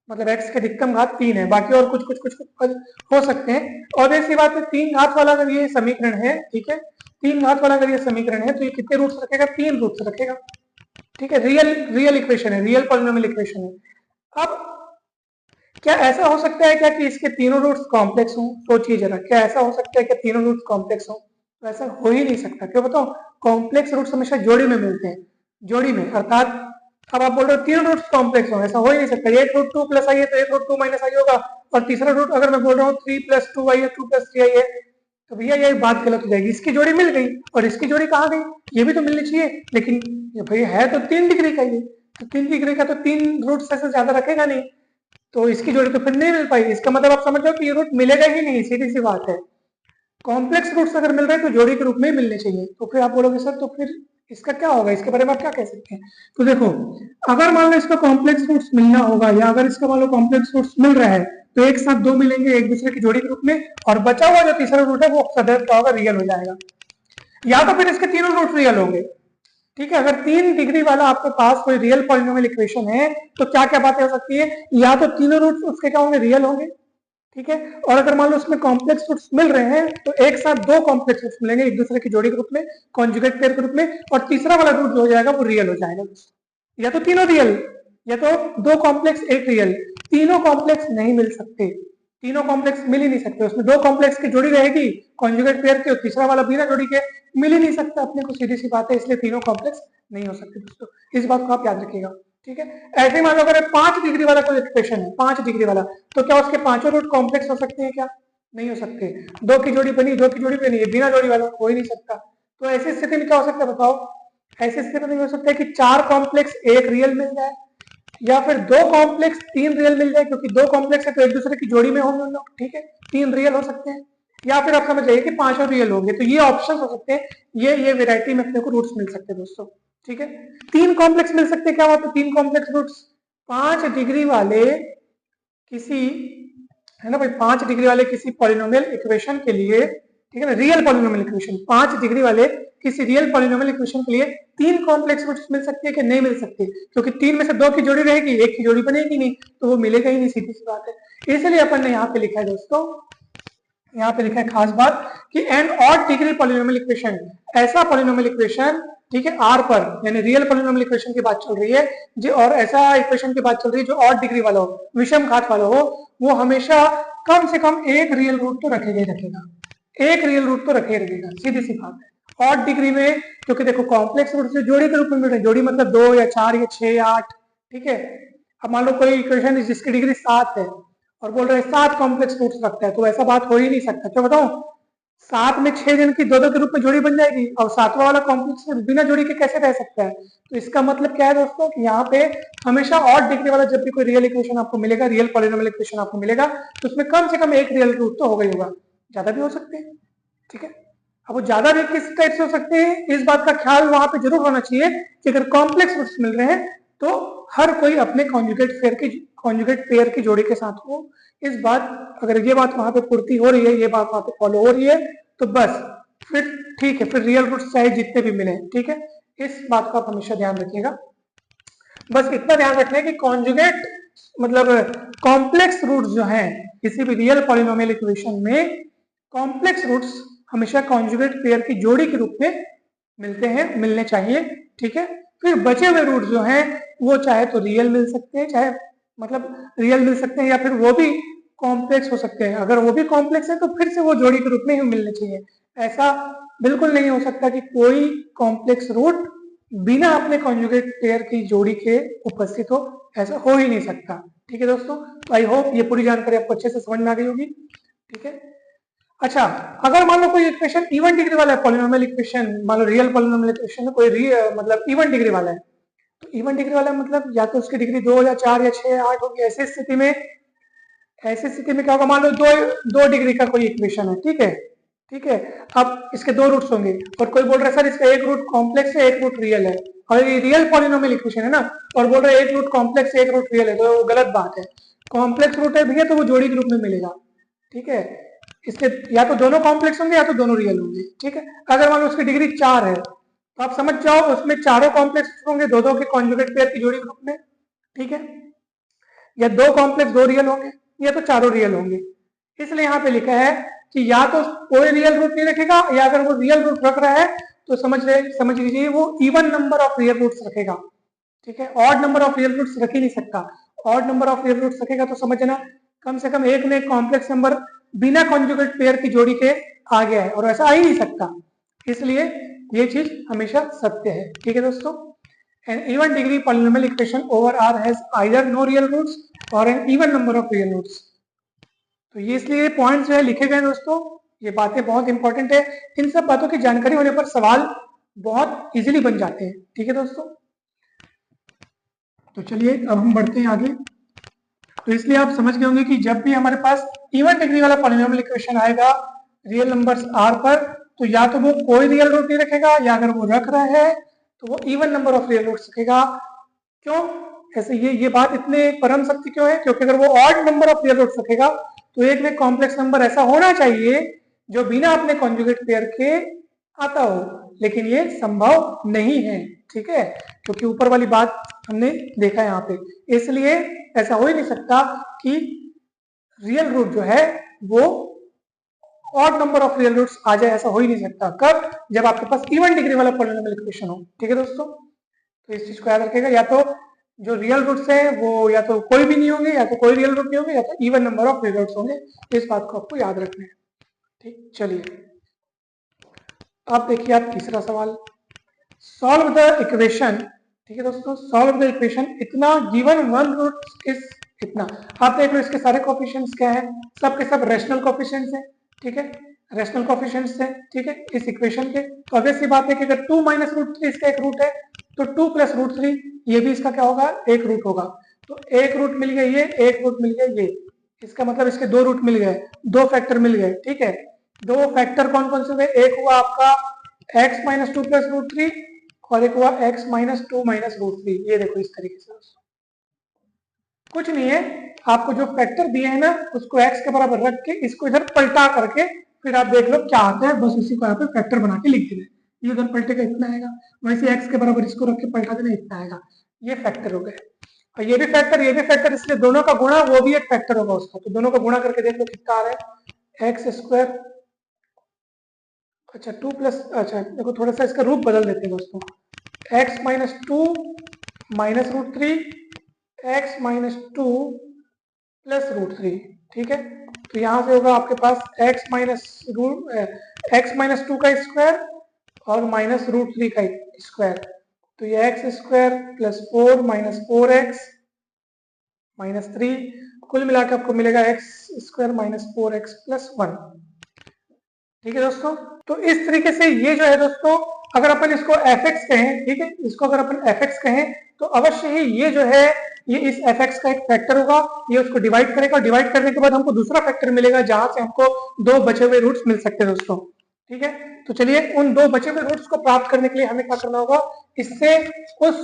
मतलब x के अधिकतम घात 3 है, बाकी और कुछ कुछ कुछ कुछ हो सकते हैं। और ऐसी बात है 3 घात वाला अगर ये समीकरण है, ठीक है, 3 घात वाला अगर ये समीकरण है तो ये कितने रूट्स रखेगा? 3 रूट्स रखेगा। ठीक है, रियल इक्वेशन है, रियल पॉलिनोमियल इक्वेशन है। अब क्या ऐसा हो सकता है क्या कि इसके तीनों रूट्स कॉम्प्लेक्स हों? सोचिए जरा, क्या ऐसा हो सकता है कि तीनों रूट्स कॉम्प्लेक्स हों? तो ऐसा हो ही नहीं सकता। क्यों बताओ? कॉम्प्लेक्स रूट्स हमेशा जोड़ी में मिलते हैं, जोड़ी में। अर्थात अब आप बोल रहे हो तीन रूट्स कॉम्प्लेक्स हो, ऐसा हो ही नहीं सकता। एक रूट 2 प्लस आई है तो एक रूट 2 माइनस आई होगा, और तीसरा रूट अगर मैं बोल रहा हूँ 3 प्लस 2 आई है, 2 प्लस 3 आई है, तो भैया ये बात गलत हो जाएगी। इसकी जोड़ी मिल गई और इसकी जोड़ी कहाँ गई? ये भी तो मिलनी चाहिए, लेकिन भैया है तो 3 डिग्री का ये, तो 3 डिग्री का तो 3 रूट्स से ज्यादा रखेगा नहीं, तो इसकी जोड़ी तो फिर नहीं मिल पाई। इसका मतलब आप समझ जाओ कि ये रूट मिलेगा ही नहीं, सीधी सी बात है। कॉम्प्लेक्स रूट्स अगर मिल रहे हैं तो जोड़ी के रूप में ही मिलने चाहिए। तो फिर आप बोलोगे सर तो फिर इसका क्या होगा, इसके बारे में आप क्या कह सकते हैं? तो देखो, अगर मान लो इसका कॉम्प्लेक्स रूट्स मिलना होगा, या अगर इसका मान लो कॉम्प्लेक्स रूट्स मिल रहा है, तो एक साथ 2 मिलेंगे एक दूसरे की जोड़ी के रूप में, और बचा हुआ जो तीसरा रूट है वो सदैव क्या होगा? रियल हो जाएगा। या तो फिर इसके तीनों रूट रियल होंगे। ठीक है, अगर 3 डिग्री वाला आपके पास कोई रियल पॉलिनोमियल इक्वेशन है तो क्या क्या बातें हो सकती है? या तो तीनों रूट्स उसके क्या होंगे? रियल होंगे। ठीक है, और अगर मान लो उसमें कॉम्प्लेक्स रूट्स मिल रहे हैं तो एक साथ 2 कॉम्प्लेक्स रूट्स मिलेंगे एक दूसरे की जोड़ी के रूप में, कॉन्जुगेट पेयर के रूप में, और तीसरा वाला रूट जो हो जाएगा वो रियल हो जाएगा। या तो तीनों रियल, या तो 2 कॉम्प्लेक्स एक रियल। तीनों कॉम्प्लेक्स नहीं मिल सकते, तीनों कॉम्प्लेक्स मिल ही नहीं सकते। उसमें 2 कॉम्प्लेक्स की जोड़ी रहेगी कॉन्जुगेट पेयर की, और तीसरा वाला बिना जोड़ी के मिल ही नहीं सकता। अपने को सीधी सी बात है, इसलिए तीनों कॉम्प्लेक्स नहीं हो सकते दोस्तों, इस बात को आप याद रखिएगा। ठीक है, ऐसे मान लो अगर 5 डिग्री वाला कोई इक्वेशन है, 5 डिग्री वाला, तो क्या उसके पांचों रूट कॉम्प्लेक्स हो सकते हैं? क्या नहीं हो सकते। 2 की जोड़ी बनी, 2 की जोड़ी बनी, बिना जोड़ी वाला हो ही नहीं सकता। तो ऐसी स्थिति में क्या हो सकता है बताओ? ऐसी स्थिति में हो सकता है कि 4 कॉम्प्लेक्स एक रियल मिल जाए, या फिर 2 कॉम्प्लेक्स 3 रियल मिल जाए, क्योंकि 2 कॉम्प्लेक्स है तो एक दूसरे की जोड़ी में होंगे लोग। ठीक है, 3 रियल हो सकते हैं, या फिर आप समझ जाइए कि 5 रियल होंगे। तो ये ऑप्शन हो सकते हैं, ये वेराइटी में अपने को रूट्स मिल सकते हैं दोस्तों। ठीक है, 3 कॉम्प्लेक्स मिल सकते हैं। क्या बात है? 3 कॉम्प्लेक्स रूट्स 5 डिग्री वाले किसी, है ना भाई, 5 डिग्री वाले किसी पॉलिनोमियल इक्वेशन के लिए, ठीक है ना, रियल पॉलिनोमियल इक्वेशन, 5 डिग्री वाले किसी रियल पॉलिनोमियल इक्वेशन के लिए 3 कॉम्प्लेक्स रूट्स मिल सकते हैं कि नहीं मिल सकते? क्योंकि 3 में से 2 की जोड़ी रहेगी, एक की जोड़ी बनेगी नहीं, तो वो मिलेगा ही नहीं, सीधी सी बात है। इसलिए अपन ने यहाँ पे लिखा है दोस्तों, यहाँ पे लिखा है खास बात कि an odd degree polynomial equation, ऐसा पॉलिनोमियल इक्वेशन, ठीक है, आर पर, यानी रियल पॉलिनोमियल इक्वेशन की बात चल रही है जो, और ऐसा इक्वेशन की बात चल रही है जो ऑड डिग्री वाला हो, विषम घात वाला हो, वो हमेशा कम से कम एक रियल रूट तो रखेगा ही रखेगा, एक रियल रूट तो रखे रहेगा, सीधी सी बात है। ऑड डिग्री में, क्योंकि देखो कॉम्प्लेक्स रूट से जोड़ी के रूप में मिल रहे हैं, जोड़ी मतलब 2 या 4 या 6 या 8। ठीक है, अब मान लो कोई इक्वेशन जिसकी डिग्री 7 है और बोल रहे हैं 7 कॉम्प्लेक्स रूट्स रखता है, तो ऐसा बात हो ही नहीं सकता। क्यों बताऊं? 7 में 6 जन की 2-2 के रूप में जोड़ी बन जाएगी, और 7वां वाला कॉम्प्लेक्स रूट बिना जोड़ी के कैसे रह सकता है? तो इसका मतलब क्या है दोस्तों कि यहाँ पे हमेशा ऑड डिग्री वाला जब भी कोई रियल इक्वेशन आपको मिलेगा, रियल पॉलिनोमियल इक्वेशन आपको मिलेगा, तो उसमें कम से कम एक रियल रूट तो होगा ही होगा, ज्यादा भी हो सकते हैं। ठीक है, अब वो ज्यादा भी किस टाइप से हो सकते हैं, इस बात का ख्याल वहां पे जरूर होना चाहिए कि अगर कॉम्प्लेक्स रूट्स मिल रहे हैं तो हर कोई अपने कॉन्जुगेट पेयर की जोड़ी के साथ हो। इस बात, अगर ये बात वहां पे पूर्ति हो रही है, ये बात वहां पे फॉलो हो रही है, तो बस फिर ठीक है, फिर रियल रूट्स चाहे जितने भी मिले। ठीक है, इस बात का आप हमेशा ध्यान रखिएगा। बस इतना ध्यान रखना है कि कॉन्जुगेट मतलब कॉम्प्लेक्स रूट्स जो हैं किसी भी रियल पॉलिनोमियल इक्वेशन में, कॉम्प्लेक्स रूट्स हमेशा कॉन्जुगेट पेयर की जोड़ी के रूप में मिलते हैं, मिलने चाहिए। ठीक है, फिर बचे हुए रूट जो हैं वो चाहे तो रियल मिल सकते हैं, चाहे मतलब रियल मिल सकते हैं, या फिर वो भी कॉम्प्लेक्स हो सकते हैं। अगर वो भी कॉम्प्लेक्स है तो फिर से वो जोड़ी के रूप में ही मिलने चाहिए। ऐसा बिल्कुल नहीं हो सकता कि कोई कॉम्प्लेक्स रूट बिना अपने कॉन्जुगेट पेयर की जोड़ी के उपस्थित हो, ऐसा हो ही नहीं सकता। ठीक है दोस्तों, तो आई होप ये पूरी जानकारी आपको अच्छे से समझ में आ गई होगी। ठीक है, अच्छा, अगर मान लो कोई इक्वेशन इवन डिग्री वाला है, पॉलिनोमियल इक्वेशन, मान लो रियल पॉलिनोमियल इक्वेशन है, कोई मतलब इवन डिग्री वाला है, तो इवन डिग्री वाला मतलब या तो उसकी डिग्री 2 या 4 या 6 या 8 होगी। ऐसी स्थिति में क्या होगा, मान लो दो डिग्री का कोई इक्वेशन है, ठीक है, ठीक है। अब इसके दो रूट्स होंगे और कोई बोल रहा है सर इसका एक रूट कॉम्प्लेक्स है एक रूट रियल है, और ये रियल पॉलिनोमियल इक्वेशन है ना, और बोल रहे हैं एक रूट कॉम्प्लेक्स है एक रूट रियल है, तो वो गलत बात है। कॉम्प्लेक्स रूट है भैया तो वो जोड़ी के रूप में मिलेगा। ठीक है, इसके या तो दोनों कॉम्प्लेक्स होंगे या तो दोनों रियल होंगे। ठीक है, अगर मान लो उसकी डिग्री 4 है तो आप समझ जाओ उसमें चारों कॉम्प्लेक्स होंगे दो दो के कॉन्जुगेट पेयर की जोड़ी ग्रुप में। ठीक है, या दो कॉम्प्लेक्स दो रियल होंगे या तो चारों रियल होंगे। इसलिए यहाँ पे लिखा है कि या तो कोई रियल रूट नहीं रखेगा, या अगर वो रियल रूट रख रहा है तो समझ लीजिए वो even number of real roots रखेगा। ठीक है, odd number of real roots रख ही नहीं सकता। Odd number of real roots रखेगा तो समझना कम से कम एक ने कॉम्प्लेक्स नंबर बिना कॉन्जुगेट पेयर की जोड़ी के आ गया है, और ऐसा आ ही नहीं सकता। इसलिए ये चीज हमेशा सत्य है। ठीक है दोस्तों, an even degree polynomial equation over R has either no real roots or an even number of real roots। तो ये इसलिए पॉइंट जो है लिखे गए दोस्तों, ये बातें बहुत इंपॉर्टेंट है। इन सब बातों की जानकारी होने पर सवाल बहुत इजीली बन जाते हैं। ठीक है दोस्तों, तो चलिए अब हम बढ़ते हैं आगे। तो इसलिए आप समझ गए होंगे कि जब भी हमारे पास इवन डिग्री वाला पॉलिनोमियल इक्वेशन आएगा रियल नंबर्स आर पर, तो या तो वो कोई रियल रूट नहीं रखेगा, या अगर वो रख रहा है तो वो even number of real roots रखेगा। क्यों ऐसे, ये बात इतने परम सत्य क्यों है? क्योंकि अगर वो odd number of real roots रखेगा तो एक में कॉम्प्लेक्स नंबर ऐसा होना चाहिए जो बिना अपने कॉन्जुगेट पेयर के आता हो, लेकिन ये संभव नहीं है। ठीक है, क्योंकि ऊपर वाली बात हमने देखा है यहाँ पे, इसलिए ऐसा हो ही नहीं सकता कि रियल रूट जो है वो odd number of real roots आ जाए, ऐसा हो ही नहीं सकता। कब? जब आपके पास इवन डिग्री वाला पॉलिनोमियल इक्वेशन हो। ठीक है दोस्तों, तो इस चीज को याद रखिएगा, या तो जो रियल रूट्स हैं वो या तो कोई भी नहीं होंगे, या तो कोई रियल रूट नहीं होंगे, या तो even number of real roots होंगे। इस बात को आपको याद रखना है। ठीक, चलिए अब देखिए आप तीसरा सवाल, सॉल्व द इक्वेशन। ठीक है दोस्तों, सॉल्व द इक्वेशन इतना गिवन वन रूट इज इतना। आप देख लो इसके सारे कोफिशिएंट्स क्या है, सब के सब रैशनल कोफिशिएंट्स हैं। ठीक है, रैशनल कोफिशिएंट्स हैं। ठीक है, इस इक्वेशन के तो ऑब्वियस सी बात है कि अगर 2 माइनस रूट 3 इसका एक रूट है तो 2 प्लस रूट 3 ये भी इसका क्या होगा, एक रूट होगा। तो एक रूट मिल गया ये, एक रूट मिल गया ये, इसका मतलब इसके दो रूट मिल गए, दो फैक्टर मिल गए। ठीक है, दो फैक्टर कौन कौन से हुए, एक हुआ आपका x minus two plus root 3 और एक हुआ x minus two minus root 3। ये देखो इस तरीके से कुछ नहीं है, आपको जो फैक्टर दिए हैं ना उसको x के बराबर रख के इसको इधर पलटा करके फिर आप देख लो क्या आता है, बस उसी को यहाँ पे फैक्टर बना के लिख देना। ये उधर पलटेगा इतना आएगा, वैसे x के बराबर इसको रख के पलटा देना इतना आएगा। ये फैक्टर हो गए, और ये भी फैक्टर ये भी फैक्टर, इसलिए दोनों का गुणा वो भी एक फैक्टर होगा उसका। तो दोनों का गुणा करके देख लो कितना आ रहा है, एक्स स्क्वायर, अच्छा 2 प्लस, अच्छा देखो थोड़ा सा इसका रूप बदल देते हैं दोस्तों, x minus two minus root 3 x minus two plus root 3। ठीक है, तो यहां से होगा आपके पास x माइनस टू का स्क्वायर और माइनस रूट 3 का स्क्वायर, तो ये x square plus 4 minus 4x minus 3, कुल मिलाकर आपको मिलेगा x square minus 4x plus 1। ठीक है दोस्तों, तो इस तरीके से ये जो है दोस्तों, अगर अपन इसको fx कहें, ठीक है, इसको अगर अपन fx कहें तो अवश्य ही ये जो है ये इस fx का एक फैक्टर होगा, ये उसको डिवाइड करेगा, डिवाइड करने के बाद हमको दूसरा फैक्टर मिलेगा जहां से हमको दो बचे हुए रूट्स मिल सकते हैं दोस्तों। ठीक है, तो चलिए उन दो बचे हुए रूट्स को प्राप्त करने के लिए हमें क्या करना होगा, इससे उस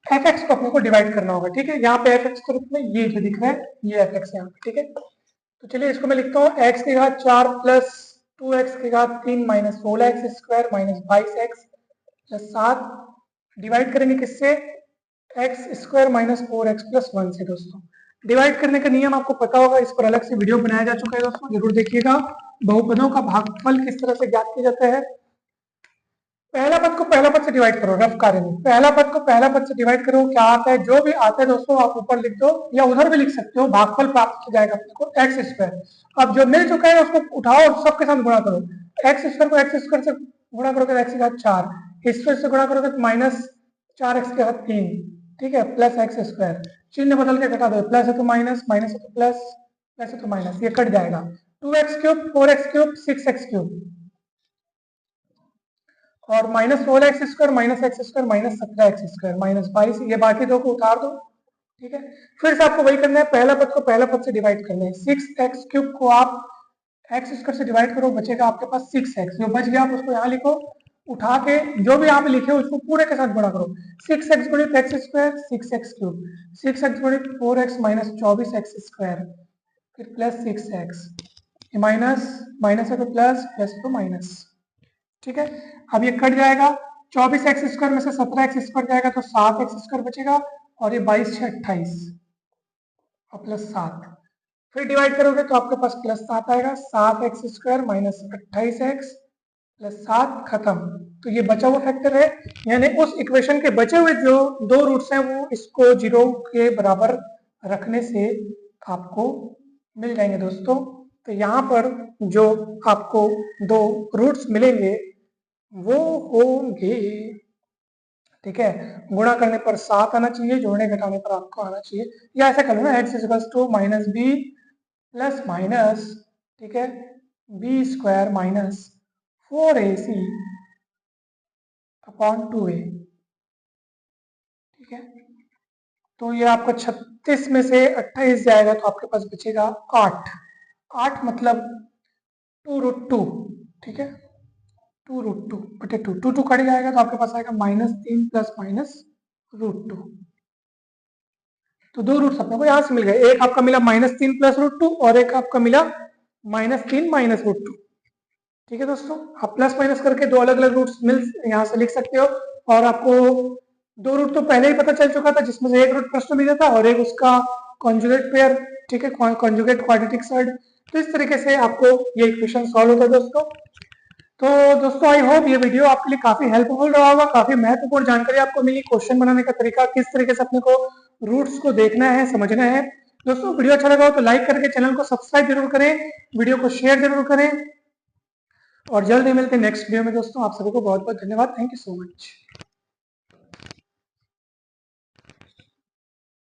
fx को अपने को डिवाइड करना होगा। ठीक है, यहाँ पे fx के रूप में ये जो दिख रहा है ये fx है यहाँ पे। ठीक है, तो चलिए इसको मैं लिखता हूँ x की घात 4 प्लस 2x की घात 3 minus 16x square minus 22x plus 7, divide करेंगे किससे, x square minus 4x plus 1 से। दोस्तों डिवाइड करने का नियम आपको पता होगा, इस पर अलग से वीडियो बनाया जा चुका है दोस्तों, जरूर देखिएगा। बहुपदों का भागफल किस तरह से ज्ञात किया जाता है, पहला पद को पहला पद से डिवाइड करो, रफ कार्य में पहला पद को पहला पद से डिवाइड करो, क्या आता है, जो भी आता है दोस्तों आप ऊपर लिख दो या उधर भी लिख सकते हो, भागफल प्राप्त हो जाएगा अपने को एक्स स्क्वायर। अब जो मिल चुका है उसको उठाओ और सबके साथ गुणा करो, एक्स स्क्वायर को एक्स स्क्वायर से गुणा करोगे एक्स की घात 4, स्क्वायर से गुणा करोगे तो माइनस 4x के साथ 3, ठीक है, प्लस एक्स स्क्वायर, चिन्ह बदल के घटा दो, प्लस है तो माइनस, माइनस है तो प्लस, प्लस है तो माइनस, ये कट जाएगा। 2x cube, 4x cube, 6x cube और minus 16x square, minus x square, minus 17x square, minus 22, ये बाकी दो को उतार दो, ठीक है। फिर से आपको वही करना है, पहला पद को पहला पद से डिवाइड करना है। 6x क्यूब को आप एक्स स्क्वायर से डिवाइड करो, बचेगा आपके पास 6x, जो बच गया आप उसको यहाँ लिखो, उठा के जो भी आप लिखे उसको पूरे के साथ गुणा करो। 6x गुणित x square, 6x cube, 6x गुणित 4x माइनस 24x स्क्वायर, फिर प्लस 6x, माइनस माइनस है तो प्लस, प्लस तो माइनस, ठीक है। अब ये कट जाएगा, 24x स्क्वायर में से 17x स्क्वायर जाएगा तो 7x स्क्वायर बचेगा और ये 22 से 28 और प्लस 7, फिर डिवाइड करोगे तो आपके पास प्लस 7 आएगा, 7x square minus 28x plus 7, खत्म। तो ये बचा हुआ फैक्टर है, यानी उस इक्वेशन के बचे हुए जो दो रूट्स हैं वो इसको 0 के बराबर रखने से आपको मिल जाएंगे दोस्तों। तो यहाँ पर जो आपको दो रूट्स मिलेंगे वो होंगे, ठीक है, गुणा करने पर 7 आना चाहिए, जोड़ने घटाने पर आपको आना चाहिए, या ऐसा कर लो ना, x equals to minus b plus minus, ठीक है, B square minus 4ac upon 2a, ठीक है। तो ये आपका 36 में से 28 जाएगा तो आपके पास बचेगा 8, 8 मतलब 2√2, ठीक है, 2√2 बटे 2, 2 कट जाएगा तो आपके पास आएगा -3 प्लस माइनस √2। तो दो रूट्स अपने को यहाँ से मिल गए, एक आपका मिला -3 प्लस √2 और एक आपका मिला -3 माइनस √2, ठीक है दोस्तों। आप प्लस माइनस करके दो अलग अलग रूट्स मिल यहाँ से लिख सकते हो, और आपको दो रूट तो पहले ही पता चल चुका था, जिसमें से एक रूट प्रश्न में दिया था और एक उसका कॉन्जुगेट पेयर, ठीक है, कॉन्जुगेट क्वाड्रेटिक सर्ड। तो इस तरीके से आपको ये इक्वेशन सॉल्व होता है दोस्तों। तो दोस्तों आई होप ये वीडियो आपके लिए काफी हेल्पफुल रहा होगा, काफी महत्वपूर्ण जानकारी आपको मिली, क्वेश्चन बनाने का तरीका, किस तरीके से अपने को रूट्स को देखना है, समझना है। दोस्तों वीडियो अच्छा लगा हो तो लाइक करके चैनल को सब्सक्राइब जरूर करें, वीडियो को शेयर जरूर करें, और जल्द ही मिलते हैं नेक्स्ट वीडियो में दोस्तों। आप सभी को बहुत बहुत धन्यवाद, थैंक यू सो मच।